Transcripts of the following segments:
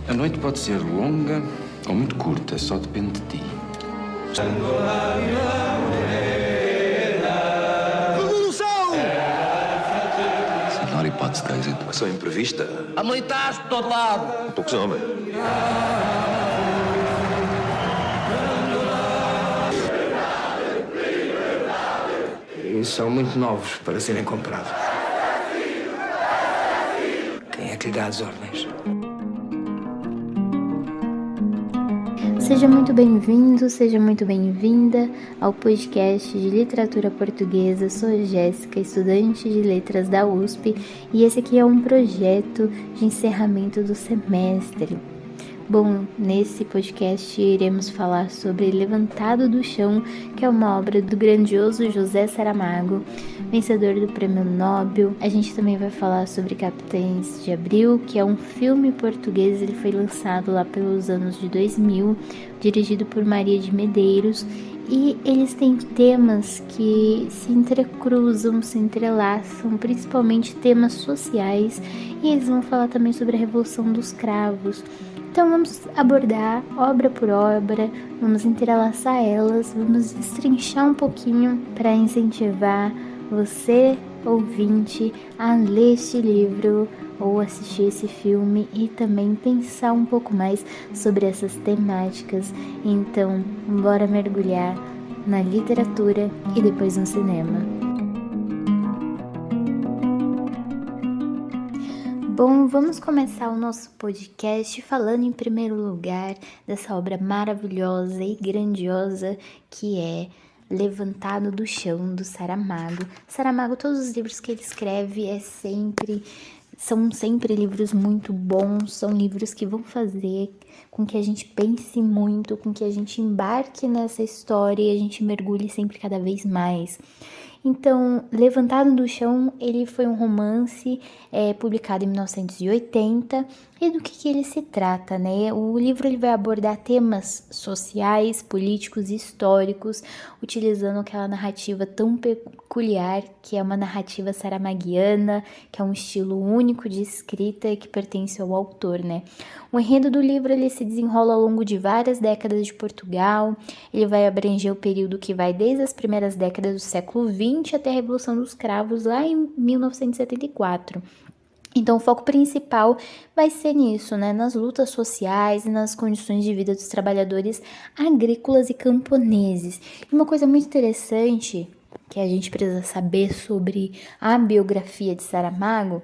A noite pode ser longa ou muito curta, só depende de ti. Revolução! Se não há hipótese de êxito. Ação imprevista. Há militares por todo lado. Poucos homens. E são muito novos para serem comprados. Quem é que lhe dá as ordens? Seja muito bem-vindo, seja muito bem-vinda ao podcast de literatura portuguesa. Sou Jéssica, estudante de letras da USP, e esse aqui é um projeto de encerramento do semestre. Bom, nesse podcast iremos falar sobre Levantado do Chão, que é uma obra do grandioso José Saramago, vencedor do Prêmio Nobel. A gente também vai falar sobre Capitães de Abril, que é um filme português. Ele foi lançado lá pelos anos de 2000, dirigido por Maria de Medeiros, e eles têm temas que se entrecruzam, se entrelaçam, principalmente temas sociais, e eles vão falar também sobre a Revolução dos Cravos. Então vamos abordar obra por obra, vamos entrelaçar elas, vamos destrinchar um pouquinho para incentivar você, ouvinte, a ler este livro ou assistir esse filme e também pensar um pouco mais sobre essas temáticas. Então, bora mergulhar na literatura e depois no cinema. Bom, vamos começar o nosso podcast falando em primeiro lugar dessa obra maravilhosa e grandiosa que é Levantado do Chão, do Saramago. Saramago, todos os livros que ele escreve são sempre livros muito bons, são livros que vão fazer com que a gente pense muito, com que a gente embarque nessa história e a gente mergulhe sempre cada vez mais. Então, Levantado do Chão, ele foi um romance publicado em 1980. E do que ele se trata, né? O livro ele vai abordar temas sociais, políticos e históricos, utilizando aquela narrativa tão peculiar, que é uma narrativa saramaguiana, que é um estilo único de escrita e que pertence ao autor, né? O enredo do livro ele se desenrola ao longo de várias décadas de Portugal. Ele vai abranger o período que vai desde as primeiras décadas do século XX até a Revolução dos Cravos, lá em 1974. Então, o foco principal vai ser nisso, né? Nas lutas sociais e nas condições de vida dos trabalhadores agrícolas e camponeses. E uma coisa muito interessante que a gente precisa saber sobre a biografia de Saramago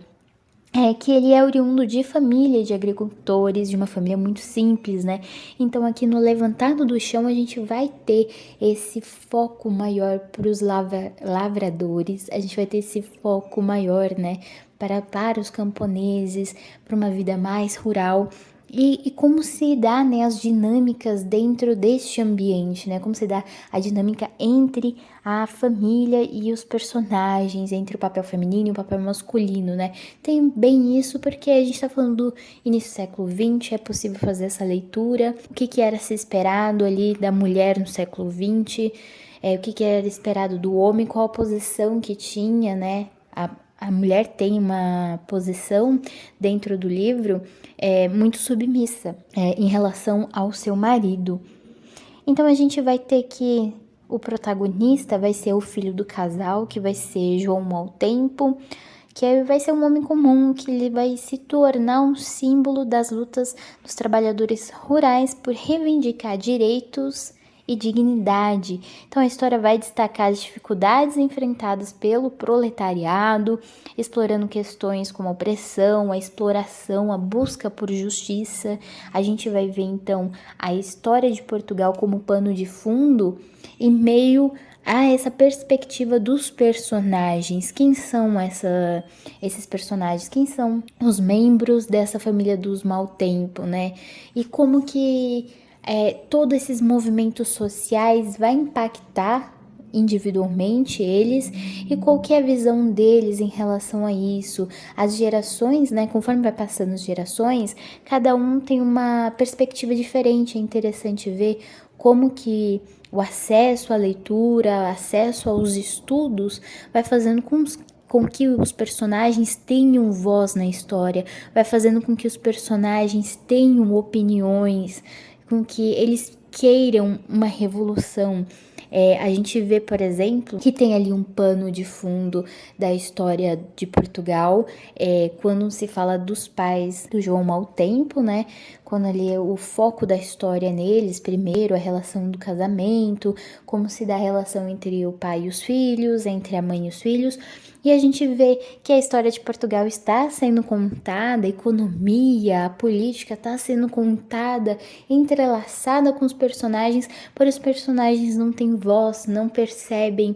é que ele é oriundo de família de agricultores, de uma família muito simples, né? Então, aqui no Levantado do Chão, a gente vai ter esse foco maior para os lavradores, a gente vai ter esse foco maior, né? Para os camponeses, para uma vida mais rural. E como se dá, né, as dinâmicas dentro deste ambiente, né? Como se dá a dinâmica entre a família e os personagens, entre o papel feminino e o papel masculino, né? Tem bem isso porque a gente está falando do início do século XX, é possível fazer essa leitura. O que era se esperado ali da mulher no século XX, o que era esperado do homem, qual a posição que tinha, né? A mulher tem uma posição dentro do livro muito submissa em relação ao seu marido. Então a gente vai ter que o protagonista vai ser o filho do casal, que vai ser João Maltempo, que vai ser um homem comum, que ele vai se tornar um símbolo das lutas dos trabalhadores rurais por reivindicar direitos e dignidade. Então a história vai destacar as dificuldades enfrentadas pelo proletariado, explorando questões como a opressão, a exploração, a busca por justiça. A gente vai ver então a história de Portugal como pano de fundo em meio a essa perspectiva dos personagens. Quem são esses personagens? Quem são os membros dessa família dos Maltempo, né? E como que todos esses movimentos sociais vai impactar individualmente eles e qual que é a visão deles em relação a isso. As gerações, né, conforme vai passando as gerações, cada um tem uma perspectiva diferente. É interessante ver como que o acesso à leitura, acesso aos estudos vai fazendo com que os personagens tenham voz na história, vai fazendo com que os personagens tenham opiniões, com que eles queiram uma revolução. A gente vê, por exemplo, que tem ali um pano de fundo da história de Portugal, quando se fala dos pais do João Mau Tempo, né? Quando ali o foco da história neles, primeiro a relação do casamento, como se dá a relação entre o pai e os filhos, entre a mãe e os filhos, e a gente vê que a história de Portugal está sendo contada, a economia, a política está sendo contada, entrelaçada com os personagens, porém os personagens não têm voz, não percebem,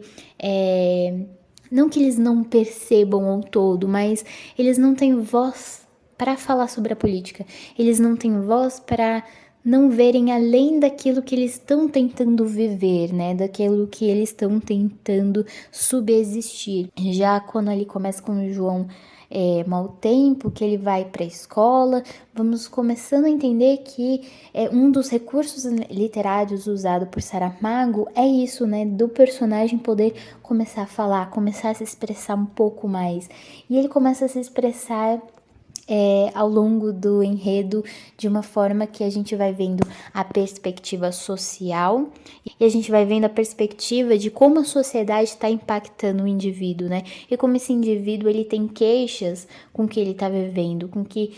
não que eles não percebam ao todo, mas eles não têm voz para falar sobre a política, eles não têm voz para não verem além daquilo que eles estão tentando viver, né? Daquilo que eles estão tentando subsistir. Já quando ali começa com o João Mau Tempo, que ele vai para a escola, vamos começando a entender que um dos recursos literários usado por Saramago é isso, né? Do personagem poder começar a falar, começar a se expressar um pouco mais. E ele começa a se expressar ao longo do enredo de uma forma que a gente vai vendo a perspectiva social e a gente vai vendo a perspectiva de como a sociedade está impactando o indivíduo, né? E como esse indivíduo ele tem queixas com o que ele está vivendo, com que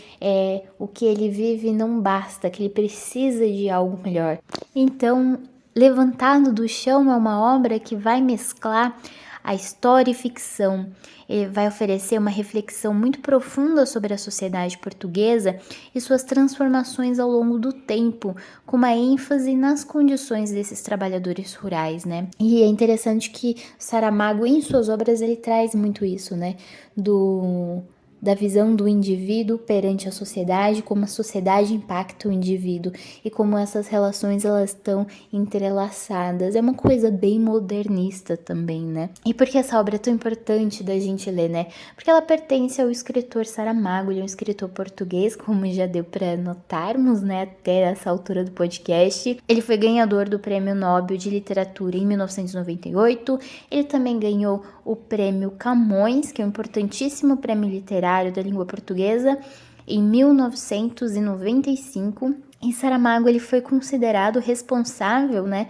o que ele vive não basta, que ele precisa de algo melhor. Então, Levantado do Chão é uma obra que vai mesclar a história e ficção. Ele vai oferecer uma reflexão muito profunda sobre a sociedade portuguesa e suas transformações ao longo do tempo, com uma ênfase nas condições desses trabalhadores rurais, né? E é interessante que Saramago, em suas obras, ele traz muito isso, né? Da visão do indivíduo perante a sociedade, como a sociedade impacta o indivíduo e como essas relações elas estão entrelaçadas. É uma coisa bem modernista também, né? E por que essa obra é tão importante da gente ler, né? Porque ela pertence ao escritor Saramago, ele é um escritor português, como já deu para notarmos, né, até essa altura do podcast. Ele foi ganhador do Prêmio Nobel de Literatura em 1998. Ele também ganhou o Prêmio Camões, que é um importantíssimo prêmio literário da língua portuguesa, em 1995. E Saramago ele foi considerado responsável, né,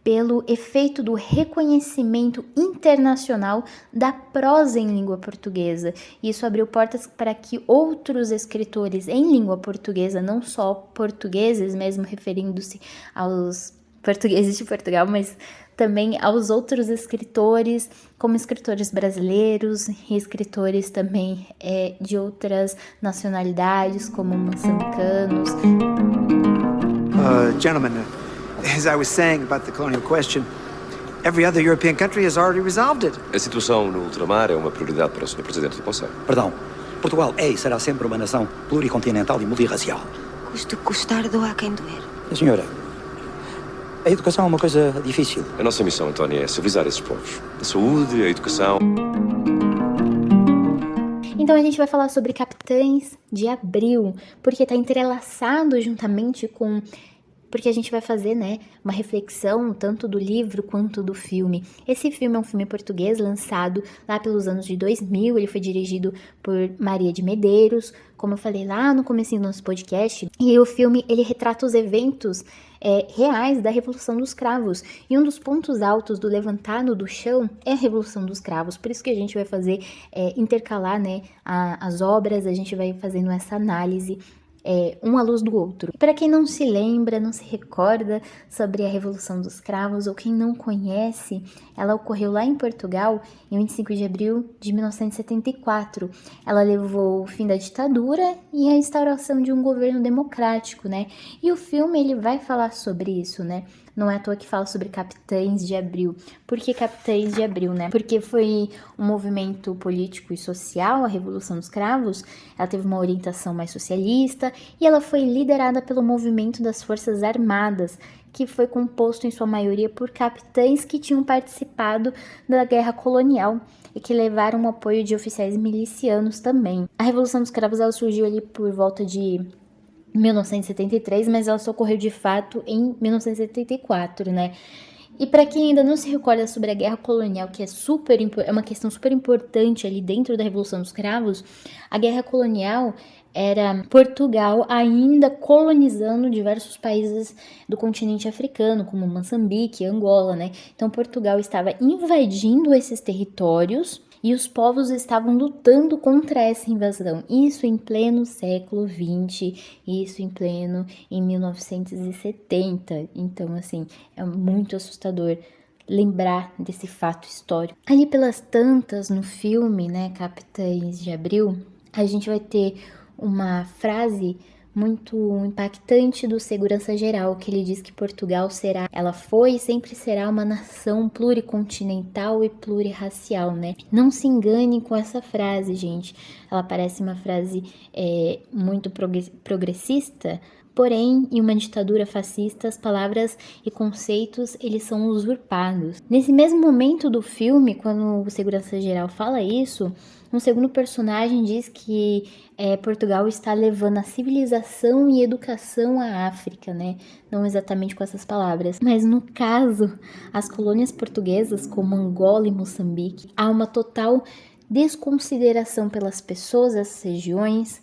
pelo efeito do reconhecimento internacional da prosa em língua portuguesa. Isso abriu portas para que outros escritores em língua portuguesa, não só portugueses, mesmo referindo-se aos portugueses de Portugal, mas também aos outros escritores, como escritores brasileiros e escritores também de outras nacionalidades, como moçambicanos. Gentlemen, as I was saying about the colonial question, every other European country has already resolved it. A situação no ultramar é uma prioridade para o Sr. Presidente do Conselho. Perdão, Portugal é e será sempre uma nação pluricontinental e multirracial. Custe custar, doa a quem doer. Senhora, a educação é uma coisa difícil. A nossa missão, António, é civilizar esses povos. A saúde, a educação. Então a gente vai falar sobre Capitães de Abril, porque está entrelaçado juntamente com... Porque a gente vai fazer, né, uma reflexão tanto do livro quanto do filme. Esse filme é um filme português lançado lá pelos anos de 2000. Ele foi dirigido por Maria de Medeiros, como eu falei lá no comecinho do nosso podcast. E o filme, ele retrata os eventos reais da Revolução dos Cravos. E um dos pontos altos do Levantado do Chão é a Revolução dos Cravos. Por isso que a gente vai fazer, intercalar, né, as obras, a gente vai fazendo essa análise um à luz do outro. Para quem não se lembra, não se recorda sobre a Revolução dos Cravos, ou quem não conhece, ela ocorreu lá em Portugal em 25 de abril de 1974. Ela levou o fim da ditadura e a instauração de um governo democrático, né? E o filme, ele vai falar sobre isso, né? Não é à toa que fala sobre Capitães de Abril. Por que Capitães de Abril, né? Porque foi um movimento político e social, a Revolução dos Cravos. Ela teve uma orientação mais socialista e ela foi liderada pelo movimento das Forças Armadas, que foi composto em sua maioria por capitães que tinham participado da Guerra Colonial e que levaram o apoio de oficiais milicianos também. A Revolução dos Cravos ela surgiu ali por volta de 1973, mas ela só ocorreu de fato em 1974, né? E para quem ainda não se recorda sobre a guerra colonial, que é uma questão super importante ali dentro da Revolução dos Cravos, a guerra colonial era Portugal ainda colonizando diversos países do continente africano, como Moçambique, Angola, né? Então Portugal estava invadindo esses territórios e os povos estavam lutando contra essa invasão. Isso em pleno século XX, isso em 1970. Então, assim, é muito assustador lembrar desse fato histórico. Ali pelas tantas no filme, né, Capitães de Abril, a gente vai ter uma frase muito impactante do segurança-geral, que ele diz que ela foi e sempre será uma nação pluricontinental e plurirracial, né? Não se engane com essa frase, gente. Ela parece uma frase muito progressista, porém, em uma ditadura fascista, as palavras e conceitos, eles são usurpados. Nesse mesmo momento do filme, quando o segurança-geral fala isso, um segundo personagem diz que Portugal está levando a civilização e educação à África, né? Não exatamente com essas palavras, mas no caso, as colônias portuguesas, como Angola e Moçambique, há uma total desconsideração pelas pessoas dessas regiões.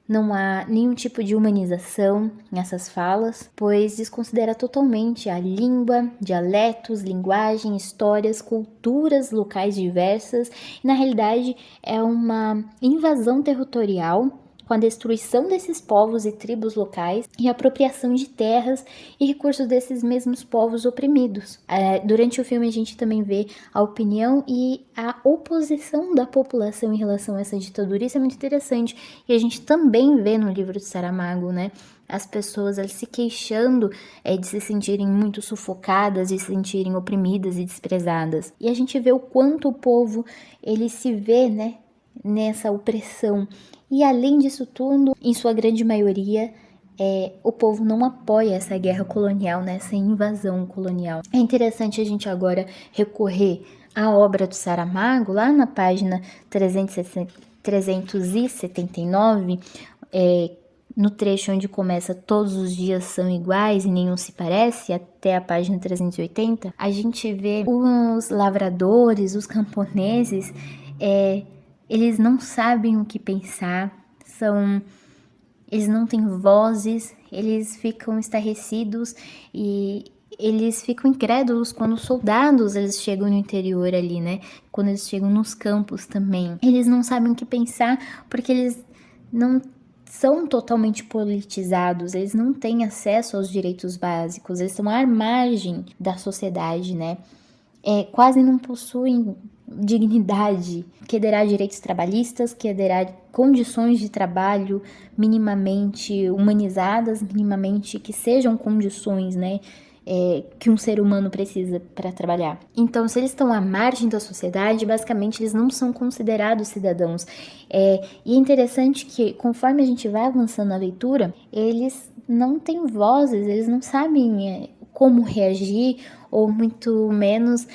Não há nenhum tipo de humanização nessas falas, pois desconsidera totalmente a língua, dialetos, linguagem, histórias, culturas locais diversas, e na realidade é uma invasão territorial com a destruição desses povos e tribos locais e a apropriação de terras e recursos desses mesmos povos oprimidos. Durante o filme a gente também vê a opinião e a oposição da população em relação a essa ditadura. Isso é muito interessante e a gente também vê no livro de Saramago, né? As pessoas elas se queixando de se sentirem muito sufocadas, de se sentirem oprimidas e desprezadas. E a gente vê o quanto o povo ele se vê, né, nessa opressão. E além disso tudo, em sua grande maioria, o povo não apoia essa guerra colonial, né, essa invasão colonial. É interessante a gente agora recorrer à obra do Saramago, lá na página 379, no trecho onde começa "Todos os dias são iguais e nenhum se parece", até a página 380, a gente vê os lavradores, os camponeses, eles não sabem o que pensar, eles não têm vozes, eles ficam estarrecidos e eles ficam incrédulos quando os soldados eles chegam no interior ali, né? Quando eles chegam nos campos também. Eles não sabem o que pensar porque eles não são totalmente politizados, eles não têm acesso aos direitos básicos, eles estão à margem da sociedade, né? Quase não possuem dignidade, quererá direitos trabalhistas, quererá condições de trabalho minimamente humanizadas, minimamente que sejam condições, né, que um ser humano precisa para trabalhar. Então, se eles estão à margem da sociedade, basicamente eles não são considerados cidadãos. E é interessante que, conforme a gente vai avançando na leitura, eles não têm vozes, eles não sabem como reagir, ou muito menos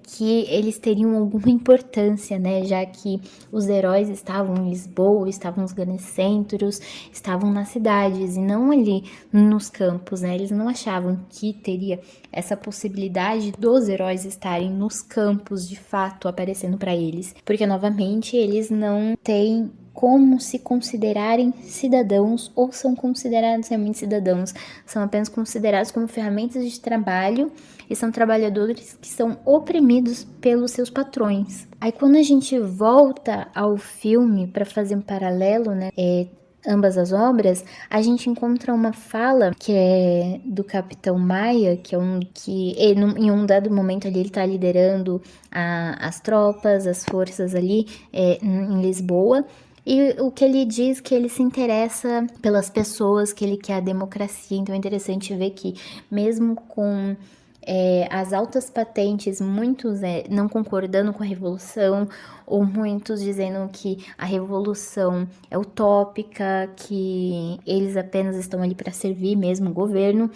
que eles teriam alguma importância, né, já que os heróis estavam em Lisboa, estavam nos grandes centros, estavam nas cidades e não ali nos campos, né, eles não achavam que teria essa possibilidade dos heróis estarem nos campos de fato aparecendo para eles, porque novamente eles não têm como se considerarem cidadãos ou são considerados realmente cidadãos, são apenas considerados como ferramentas de trabalho e são trabalhadores que são oprimidos pelos seus patrões. Aí quando a gente volta ao filme para fazer um paralelo, né, ambas as obras, a gente encontra uma fala que é do Capitão Maia, em um dado momento ali ele está liderando as tropas, as forças ali em Lisboa. E o que ele diz que ele se interessa pelas pessoas, que ele quer a democracia. Então é interessante ver que mesmo com as altas patentes, muitos não concordando com a Revolução, ou muitos dizendo que a Revolução é utópica, que eles apenas estão ali para servir mesmo o governo,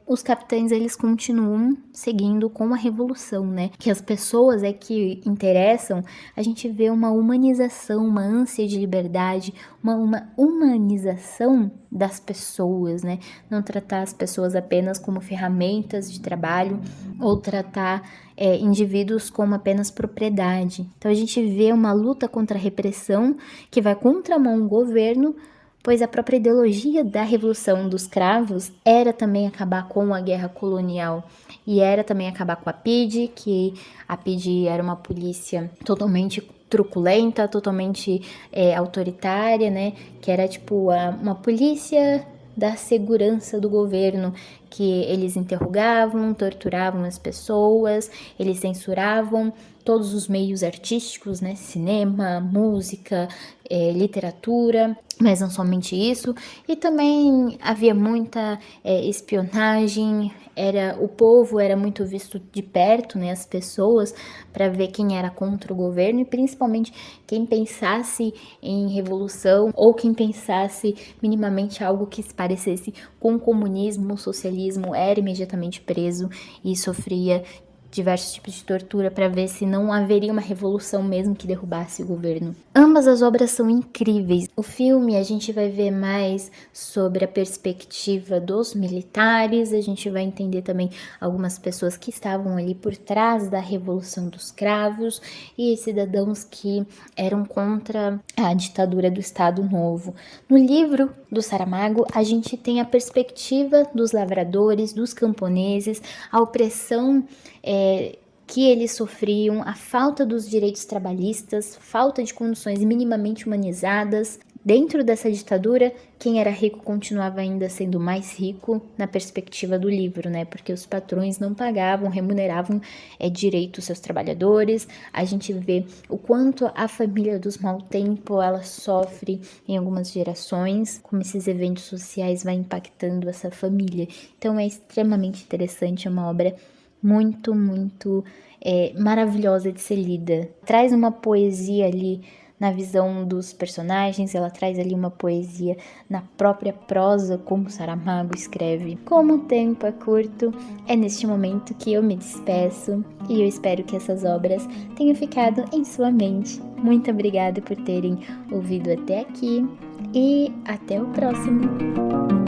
os capitães eles continuam seguindo com a Revolução, né? Que as pessoas que interessam, a gente vê uma humanização, uma ânsia de liberdade, uma humanização das pessoas, né? Não tratar as pessoas apenas como ferramentas de trabalho, trabalho ou tratar indivíduos como apenas propriedade. Então a gente vê uma luta contra a repressão que vai contramão o governo, pois a própria ideologia da Revolução dos Cravos era também acabar com a guerra colonial e era também acabar com a PIDE, que a PIDE era uma polícia totalmente truculenta, totalmente autoritária, né? Que era tipo uma polícia da segurança do governo, que eles interrogavam, torturavam as pessoas, eles censuravam todos os meios artísticos, né? Cinema, música, literatura, mas não somente isso. E também havia muita espionagem, o povo era muito visto de perto, né? As pessoas, para ver quem era contra o governo e principalmente quem pensasse em revolução ou quem pensasse minimamente algo que se parecesse com o comunismo, o socialismo, era imediatamente preso e sofria diversos tipos de tortura para ver se não haveria uma revolução mesmo que derrubasse o governo. Ambas as obras são incríveis. O filme a gente vai ver mais sobre a perspectiva dos militares, a gente vai entender também algumas pessoas que estavam ali por trás da Revolução dos Cravos e cidadãos que eram contra a ditadura do Estado Novo. No livro do Saramago, a gente tem a perspectiva dos lavradores, dos camponeses, a opressão que eles sofriam, a falta dos direitos trabalhistas, falta de condições minimamente humanizadas. Dentro dessa ditadura, quem era rico continuava ainda sendo mais rico na perspectiva do livro, né? Porque os patrões não pagavam, remuneravam direito seus trabalhadores. A gente vê o quanto a família dos Maltempo, ela sofre em algumas gerações, como esses eventos sociais vai impactando essa família. Então é extremamente interessante, é uma obra muito, muito maravilhosa de ser lida. Traz uma poesia ali na visão dos personagens, ela traz ali uma poesia na própria prosa, como Saramago escreve. Como o tempo é curto, é neste momento que eu me despeço e eu espero que essas obras tenham ficado em sua mente. Muito obrigada por terem ouvido até aqui e até o próximo!